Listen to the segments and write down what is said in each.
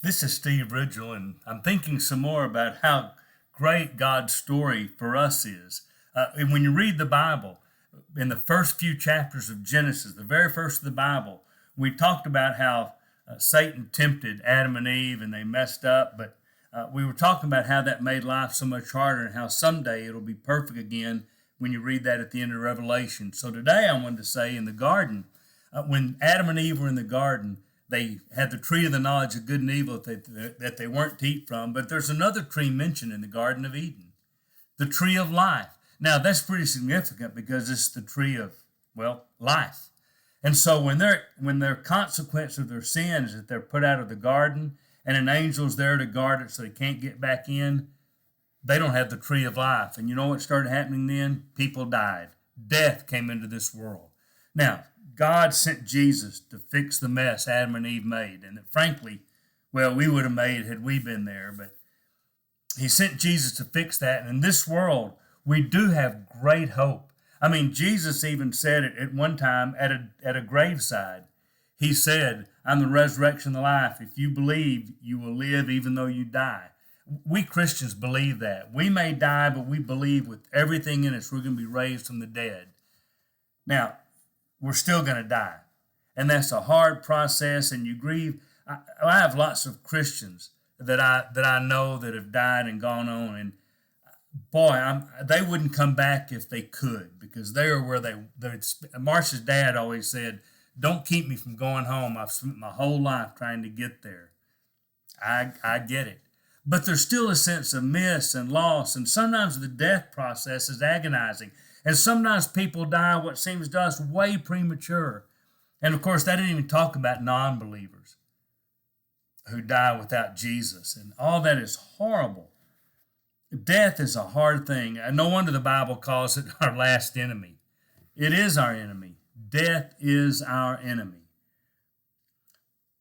This is Steve Ridgel, and I'm thinking some more about how great God's story for us is. And when you read the Bible, in the first few chapters of Genesis, the very first of the Bible, we talked about how Satan tempted Adam and Eve and they messed up, but we were talking about how that made life so much harder and how someday it'll be perfect again when you read that at the end of Revelation. So today I wanted to say in the garden, when Adam and Eve were in the garden, they had the tree of the knowledge of good and evil that they weren't to eat from. But there's another tree mentioned in the Garden of Eden, the tree of life. Now, that's pretty significant because it's the tree of, well, life. And so when their consequence of their sin is that they're put out of the garden and an angel's there to guard it so they can't get back in, they don't have the tree of life. And you know what started happening then? People died. Death came into this world. Now, God sent Jesus to fix the mess Adam and Eve made, and that frankly, well, we would have made had we been there, but he sent Jesus to fix that. And in this world, we do have great hope. I mean, Jesus even said it at one time at a graveside. He said, I'm the resurrection and the life. If you believe, you will live even though you die. We Christians believe that. We may die, but we believe with everything in us we're going to be raised from the dead. Now, we're still going to die. And that's a hard process, and you grieve. I have lots of Christians that I know that have died and gone on, and boy, they wouldn't come back if they could, because they are where Marcia's dad always said, don't keep me from going home. I've spent my whole life trying to get there. I get it. But there's still a sense of miss and loss, and sometimes the death process is agonizing. And sometimes people die what seems to us way premature. And of course, that didn't even talk about non-believers who die without Jesus. And all that is horrible. Death is a hard thing. No wonder the Bible calls it our last enemy. It is our enemy. Death is our enemy.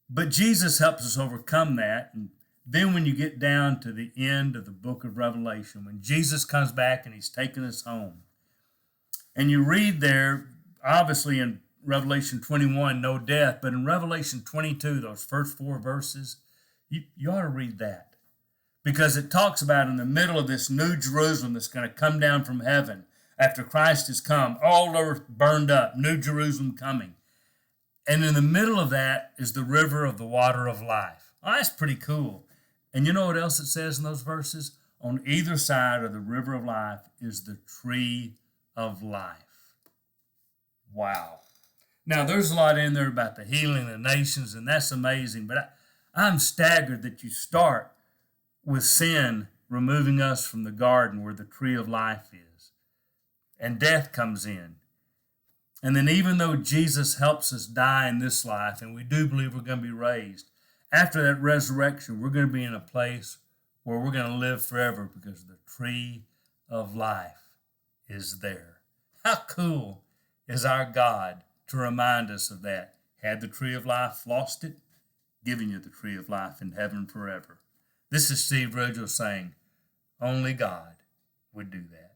But Jesus helps us overcome that. And then when you get down to the end of the book of Revelation, when Jesus comes back and he's taken us home, and you read there, obviously in Revelation 21, no death, but in Revelation 22, those first four verses, you ought to read that. Because it talks about in the middle of this new Jerusalem that's going to come down from heaven after Christ has come, all earth burned up, new Jerusalem coming. And in the middle of that is the river of the water of life. Oh, that's pretty cool. And you know what else it says in those verses? On either side of the river of life is the tree of life. Wow. Now, there's a lot in there about the healing of the nations, and that's amazing, but I'm staggered that you start with sin removing us from the garden where the tree of life is, and death comes in. And then even though Jesus helps us die in this life, and we do believe we're going to be raised, after that resurrection, we're going to be in a place where we're going to live forever because the tree of life is there. How cool is our God to remind us of that? Had the tree of life lost it, giving you the tree of life in heaven forever. This is Steve Ridgel saying, only God would do that.